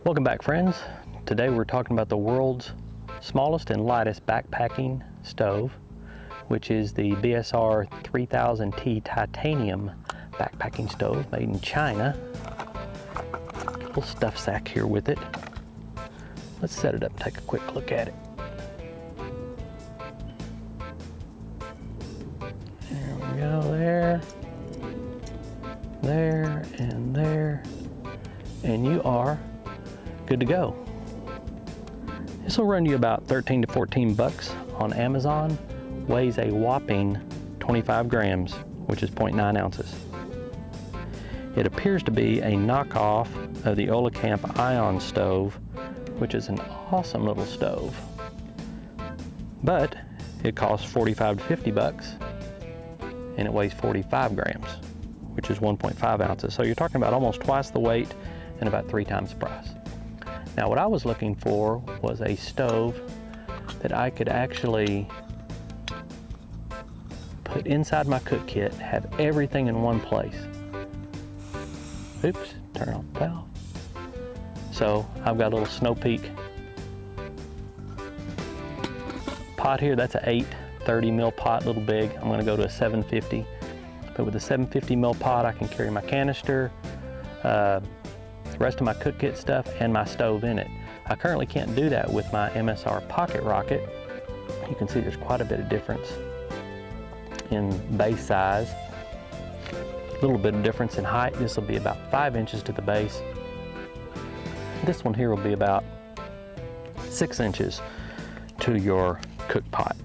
Welcome back, friends. Today we're talking about the world's smallest and lightest backpacking stove, which is the BSR 3000T titanium backpacking stove made in China. Got a little stuff sack here with it. Let's set it up and take a quick look at it. There we go, there, and you are good to go. This will run you about 13 to 14 bucks on Amazon, weighs a whopping 25 grams, which is 0.9 ounces. It appears to be a knockoff of the Olicamp Ion stove, which is an awesome little stove. But it costs 45 to 50 bucks and it weighs 45 grams, which is 1.5 ounces. So you're talking about almost twice the weight and about 3 times the price. Now what I was looking for was a stove that I could actually put inside my cook kit, have everything in one place. Oops, turn off the valve. So I've got a little Snow Peak pot here. That's an 830 mil pot, a little big. I'm gonna go to a 750. But with a 750 mil pot, I can carry my canister, the rest of my cook kit stuff, and my stove in it. I currently can't do that with my MSR Pocket Rocket. You can see there's quite a bit of difference in base size. A little bit of difference in height. This will be about 5 inches to the base. This one here will be about 6 inches to your cook pot.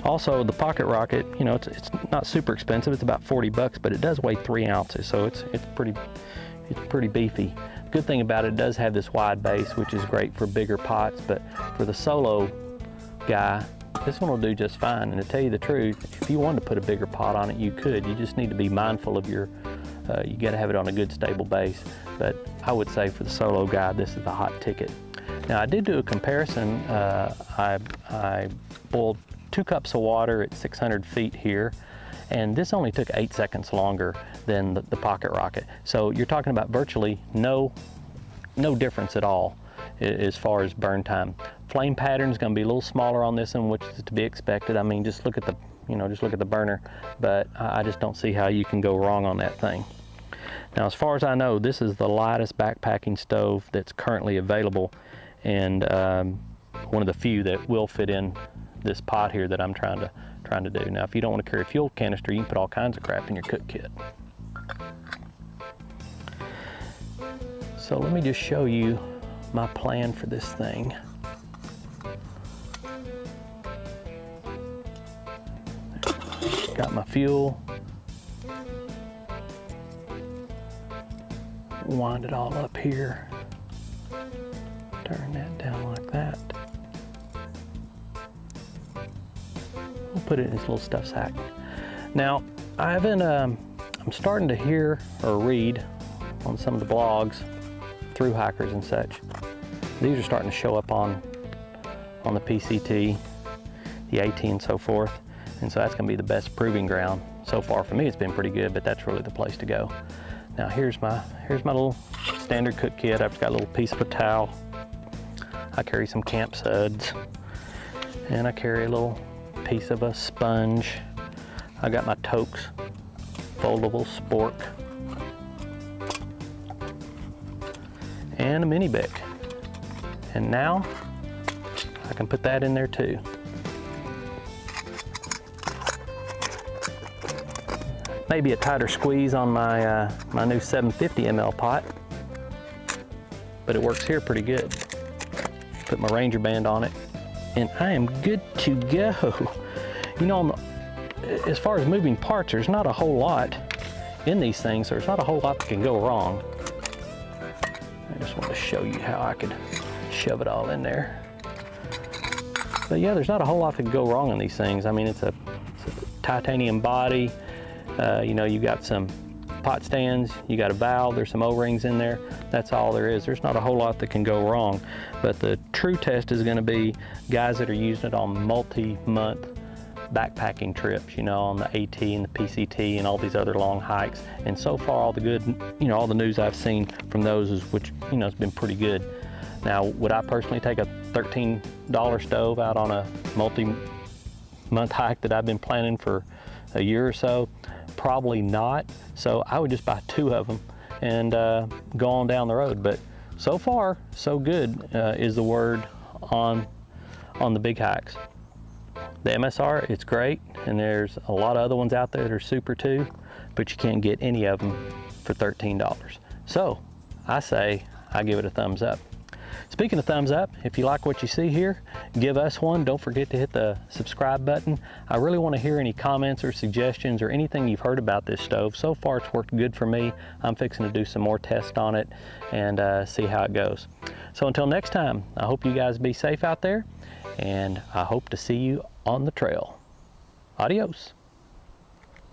Also, the Pocket Rocket, you know, it's not super expensive. It's about 40 bucks, but it does weigh 3 ounces, so it's pretty beefy. Good thing about it does have this wide base, which is great for bigger pots, but for the solo guy, this one will do just fine. And to tell you the truth, if you wanted to put a bigger pot on it, you could. You just need to be mindful of your, you gotta have it on a good stable base. But I would say for the solo guy, this is the hot ticket. Now I did do a comparison. I boiled 2 cups of water at 600 feet here, and this only took 8 seconds longer than the Pocket Rocket. So you're talking about virtually no difference at all as far as burn time. Flame pattern is going to be a little smaller on this one, which is to be expected. I mean, just look at the burner, but I just don't see how you can go wrong on that thing. Now, as far as I know, this is the lightest backpacking stove that's currently available, and one of the few that will fit in this pot here that I'm trying to do. Now, if you don't want to carry a fuel canister, you can put all kinds of crap in your cook kit. So let me just show you my plan for this thing. Got my fuel. Wind it all up here. Turn that down like that. We'll put it in this little stuff sack. Now, I haven't, I'm starting to hear or read on some of the blogs, through hikers and such. These are starting to show up on the PCT, the AT and so forth. And so that's gonna be the best proving ground. So far for me, it's been pretty good, but that's really the place to go. Now here's my little standard cook kit. I've got a little piece of a towel. I carry some camp suds, and I carry a little piece of a sponge. I got my Toaks foldable spork and a mini Bic. And now I can put that in there too. Maybe a tighter squeeze on my my new 750 ml pot, but it works here pretty good. Put my Ranger band on it, and I am good to go. You know, as far as moving parts, there's not a whole lot in these things, so there's not a whole lot that can go wrong. I just want to show you how I could shove it all in there. But yeah, there's not a whole lot that can go wrong in these things. I mean, it's a titanium body. You know, you got some pot stands, you got a valve, there's some O-rings in there. That's all there is. There's not a whole lot that can go wrong. But the true test is going to be guys that are using it on multi-month backpacking trips, you know, on the AT and the PCT and all these other long hikes. And so far, all the good, you know, all the news I've seen from those is, which, you know, has been pretty good. Now, would I personally take a $13 stove out on a multi-month hike that I've been planning for a year or so? Probably not. So I would just buy 2 of them and go on down the road. But so far, so good is the word on the big hikes. The MSR, it's great, and there's a lot of other ones out there that are super too, but you can't get any of them for $13. So I say I give it a thumbs up. Speaking of thumbs up, if you like what you see here, give us one. Don't forget to hit the subscribe button. I really want to hear any comments or suggestions or anything you've heard about this stove. So far, it's worked good for me. I'm fixing to do some more tests on it and see how it goes. So until next time, I hope you guys be safe out there, and I hope to see you on the trail. Adios.